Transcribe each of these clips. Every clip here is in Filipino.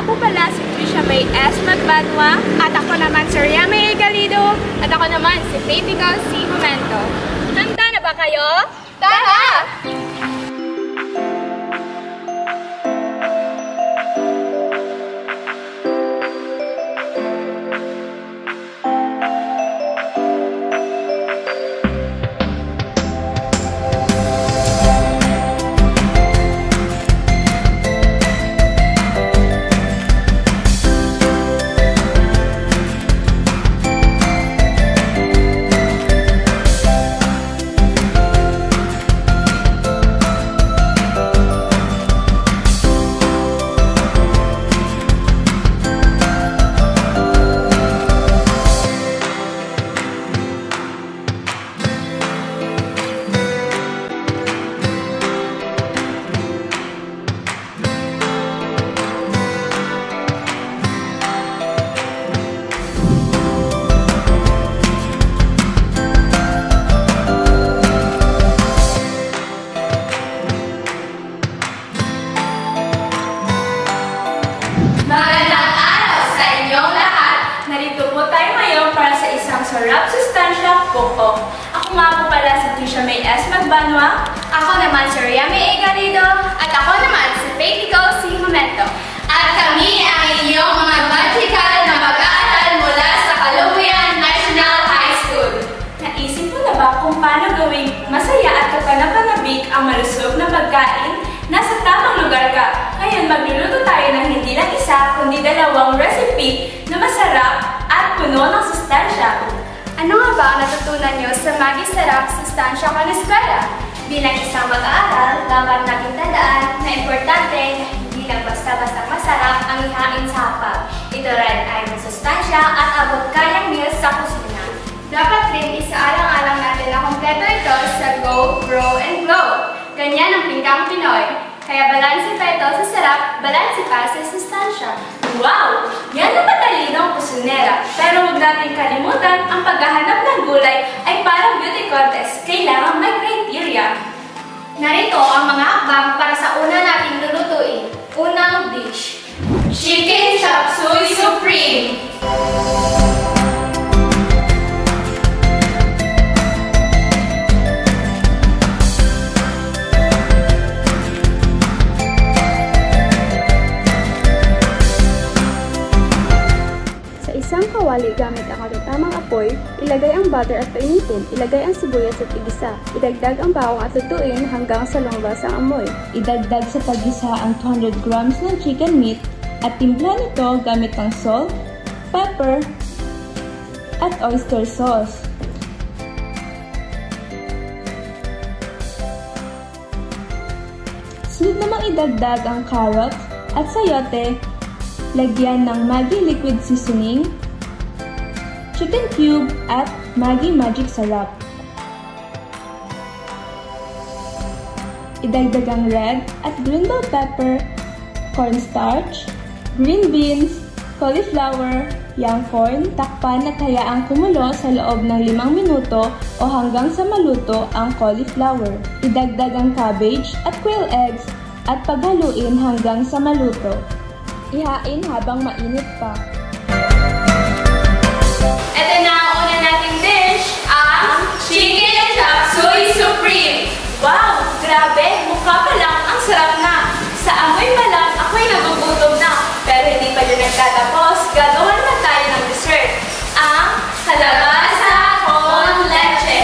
po pala si Trisha May S. Magbanwa. At ako naman si Ria May Galido. At ako naman si Faithical C. Jumento. Handa na ba kayo? Tara! Sarap sustansya, pokpok. Ako nga po pala si Trisha May S. Magbanwa. Ako naman si Ria May Galido. At ako naman si Faithical C. Jumento. At kami ang inyong mga magical na mag-aaral mula sa Kaluhuyan National High School. Naisip mo na ba kung paano gawing masaya at kapanapanabik ang malusog na pagkain? Nasa tamang lugar ka. Ngayon magluluto tayo ng hindi lang isa, kundi dalawang recipe na masarap at puno ng sustansya. Ano nga ba ang natutunan nyo sa Magisarap Sustansya Kaneskwela? Bilang isang mag-aaral, dapat natin tandaan na importante na hindi lang basta-basta masarap ang ihain sa hapag. Ito rin ay masustansya at abot kayang meals sa kusina. Dapat rin isaalang-alang natin na kompleto ito sa Go, Grow, and Glow. Ganyan ang pinggang Pinoy. Kaya balanse pa ito sa sarap, balanse pa sa sustansya. Wow! Yan na matalino ang kusinera. Pero huwag natin kalimutan, ang paghahanap ng gulay ay parang beauty contest. Kailangan may criteria. Narito ang mga hakbang para sa una nating lulutuin. Unang dish: Chicken Chop Suey Supreme! Isang kawali gamit ang katatamang apoy, ilagay ang butter at painitin, ilagay ang sibuyas at igisa, idagdag ang bawang at lutuin hanggang sa lumabas ang amoy. Idagdag sa paggisa ang 200 grams ng chicken meat at timpla nito gamit ang salt, pepper, at oyster sauce. Sunod namang idagdag ang carrots at sayote. Lagyan ng Maggi liquid seasoning, chicken cube, at Maggi magic sarap. Idagdag ang red at green bell pepper, cornstarch, green beans, cauliflower, young corn, takpan at hayaang kumulo sa loob ng 5 minuto o hanggang sa maluto ang cauliflower. Idagdag ang cabbage at quail eggs at paghaluin hanggang sa maluto. Ihain habang mainit pa. Ito na ang una nating dish, ang Chicken Chop Suey Supreme. Wow! Grabe! Mukha pa lang ang sarap na. Sa amoy pa lang, ako'y nagugutom na. Pero hindi pa yun nagtatapos. Gagawa na tayo ng dessert. Ang kalabasa con leche.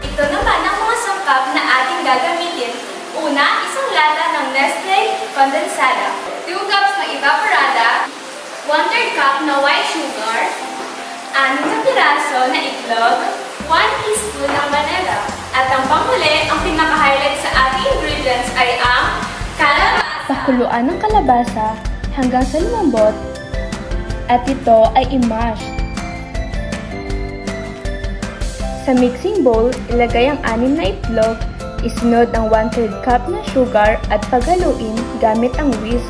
Ito naman ang mga sangkap na ating gagamitin. Una, isang lata ng Nestle Condensada, 2 cups na evaporada, 1/3 cup na white sugar, 6 na piraso na itlog, 1 teaspoon ng vanilla. At ang panghuli, ang pinaka-highlight sa ating ingredients ay ang kalabasa. Pakuluan ng kalabasa hanggang sa lumambot at ito ay i-mash. Sa mixing bowl, ilagay ang 6 na itlog, isunod ang 1/3 cup na sugar at paghaluin gamit ang whisk.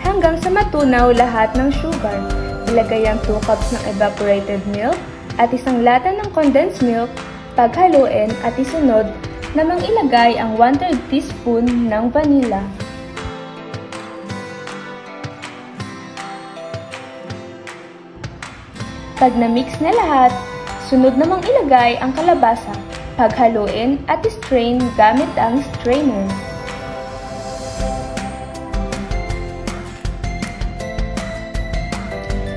Hanggang sa matunaw lahat ng sugar, ilagay ang 2 cups ng evaporated milk at isang lata ng condensed milk, paghaluin at isunod namang ilagay ang 1/3 teaspoon ng vanilla. Pag na-mix na lahat, sunod namang ilagay ang kalabasa. Paghaluin at strain gamit ang strainer.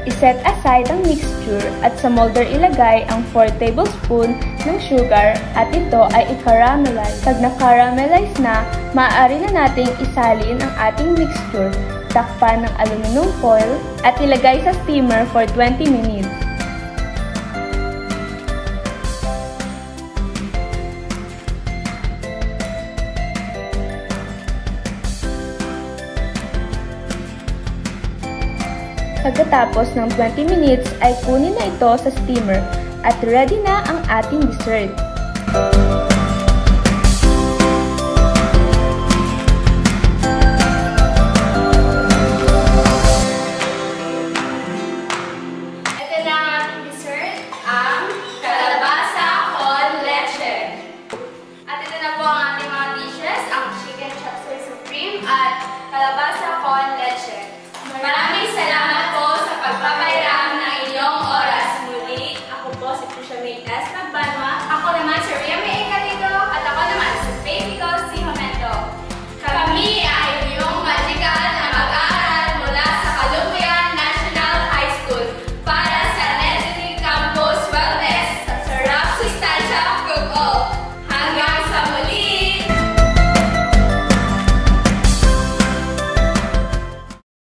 I-set aside ang mixture at sa molder ilagay ang 4 tablespoon ng sugar at ito ay i-caramelize. Pag na-caramelize na, maaari na nating isalin ang ating mixture. Takpan ng aluminum foil at ilagay sa steamer for 20 minutes. Pagkatapos ng 20 minutes ay kunin na ito sa steamer at ready na ang ating dessert.